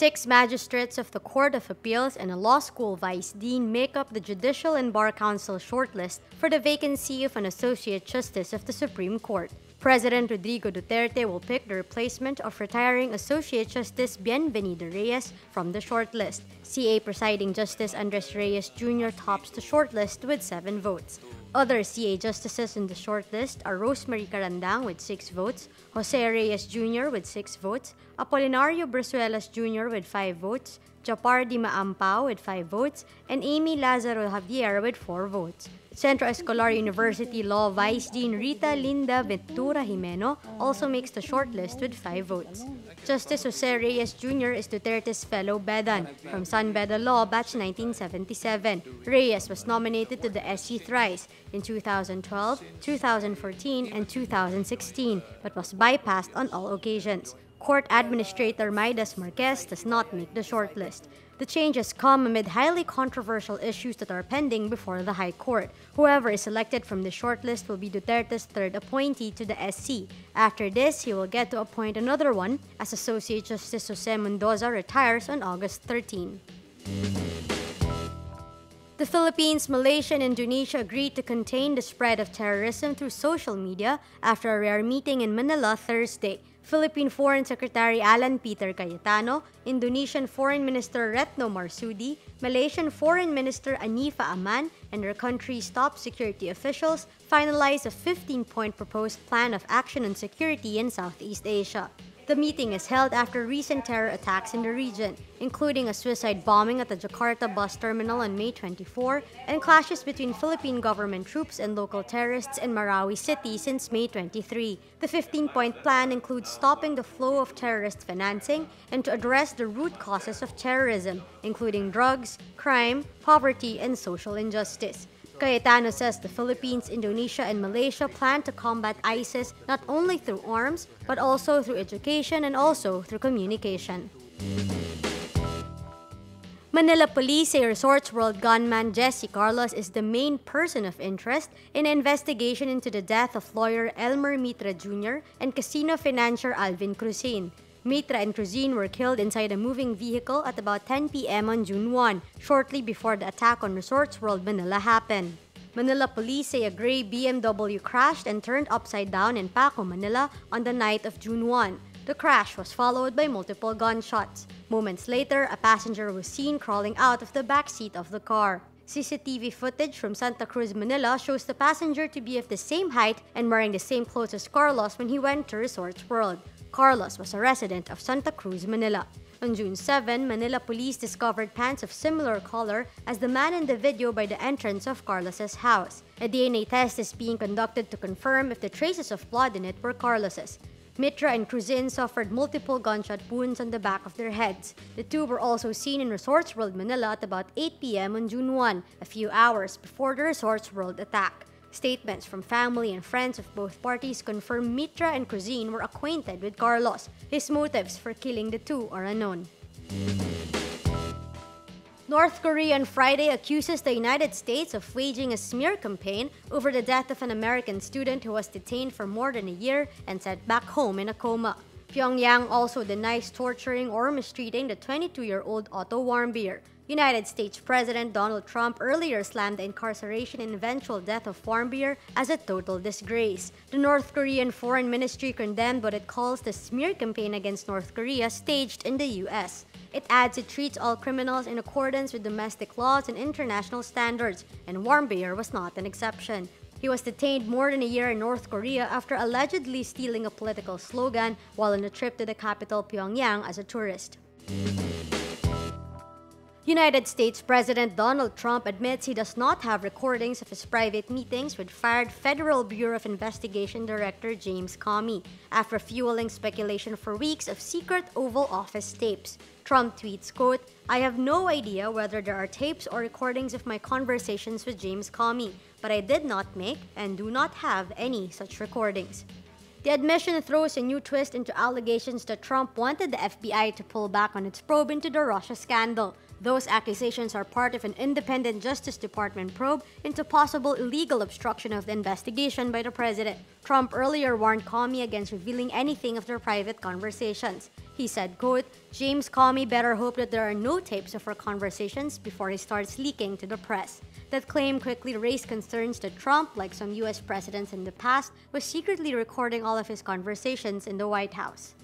6 magistrates of the Court of Appeals and a law school vice dean make up the Judicial and Bar Council shortlist for the vacancy of an Associate Justice of the Supreme Court. President Rodrigo Duterte will pick the replacement of retiring Associate Justice Bienvenido Reyes from the shortlist. CA Presiding Justice Andres Reyes Jr. tops the shortlist with 7 votes. Other CA justices in the shortlist are Rosemary Carandang with 6 votes, Jose Reyes Jr. with 6 votes, Apolinario Brizuelas Jr. with 5 votes, Japar Di Maampao with 5 votes, and Amy Lazaro Javier with 4 votes. Centro Escolar University Law Vice Dean Rita Linda Ventura Jimeno also makes the shortlist with 5 votes. Justice Jose Reyes Jr. is Duterte's fellow Bedan from San Beda Law Batch 1977. Reyes was nominated to the SC thrice in 2012, 2014, and 2016, but was bypassed on all occasions. Court Administrator Maidas Marquez does not make the shortlist. The changes come amid highly controversial issues that are pending before the High Court. Whoever is selected from the shortlist will be Duterte's third appointee to the SC. After this, he will get to appoint another one as Associate Justice Jose Mendoza retires on August 13. The Philippines, Malaysia, and Indonesia agreed to contain the spread of terrorism through social media after a rare meeting in Manila Thursday. Philippine Foreign Secretary Alan Peter Cayetano, Indonesian Foreign Minister Retno Marsudi, Malaysian Foreign Minister Anifa Aman, and their country's top security officials finalized a 15-point proposed plan of action on security in Southeast Asia. The meeting is held after recent terror attacks in the region, including a suicide bombing at the Jakarta bus terminal on May 24 and clashes between Philippine government troops and local terrorists in Marawi City since May 23. The 15-point plan includes stopping the flow of terrorist financing and to address the root causes of terrorism, including drugs, crime, poverty, and social injustice. Cayetano says the Philippines, Indonesia, and Malaysia plan to combat ISIS not only through arms, but also through education and also through communication. Manila police say Resorts World gunman Jessie Carlos is the main person of interest in an investigation into the death of lawyer Elmer Mitra Jr. and casino financier Alvin Cruzin. Mitra and Cruzin were killed inside a moving vehicle at about 10 p.m. on June 1, shortly before the attack on Resorts World Manila happened. Manila police say a gray BMW crashed and turned upside down in Paco, Manila on the night of June 1. The crash was followed by multiple gunshots. Moments later, a passenger was seen crawling out of the back seat of the car. CCTV footage from Santa Cruz, Manila shows the passenger to be of the same height and wearing the same clothes as Carlos when he went to Resorts World. Carlos was a resident of Santa Cruz, Manila. On June 7, Manila police discovered pants of similar color as the man in the video by the entrance of Carlos's house. A DNA test is being conducted to confirm if the traces of blood in it were Carlos's. Mitra and Cruzin suffered multiple gunshot wounds on the back of their heads. The two were also seen in Resorts World Manila at about 8 p.m. on June 1, a few hours before the Resorts World attack. Statements from family and friends of both parties confirm Mitra and Cruzin were acquainted with Carlos. His motives for killing the two are unknown. North Korea on Friday accuses the United States of waging a smear campaign over the death of an American student who was detained for more than a year and sent back home in a coma. Pyongyang also denies torturing or mistreating the 22-year-old Otto Warmbier. United States President Donald Trump earlier slammed the incarceration and eventual death of Warmbier as a total disgrace. The North Korean Foreign Ministry condemned what it calls the smear campaign against North Korea staged in the U.S. It adds it treats all criminals in accordance with domestic laws and international standards, and Warmbier was not an exception. He was detained more than a year in North Korea after allegedly stealing a political slogan while on a trip to the capital Pyongyang as a tourist. United States President Donald Trump admits he does not have recordings of his private meetings with fired Federal Bureau of Investigation Director James Comey, after fueling speculation for weeks of secret Oval Office tapes. Trump tweets, quote, "I have no idea whether there are tapes or recordings of my conversations with James Comey, but I did not make and do not have any such recordings." The admission throws a new twist into allegations that Trump wanted the FBI to pull back on its probe into the Russia scandal. Those accusations are part of an independent Justice Department probe into possible illegal obstruction of the investigation by the president. Trump earlier warned Comey against revealing anything of their private conversations. He said, quote, "James Comey better hope that there are no tapes of our conversations before he starts leaking to the press." That claim quickly raised concerns that Trump, like some US presidents in the past, was secretly recording all of his conversations in the White House.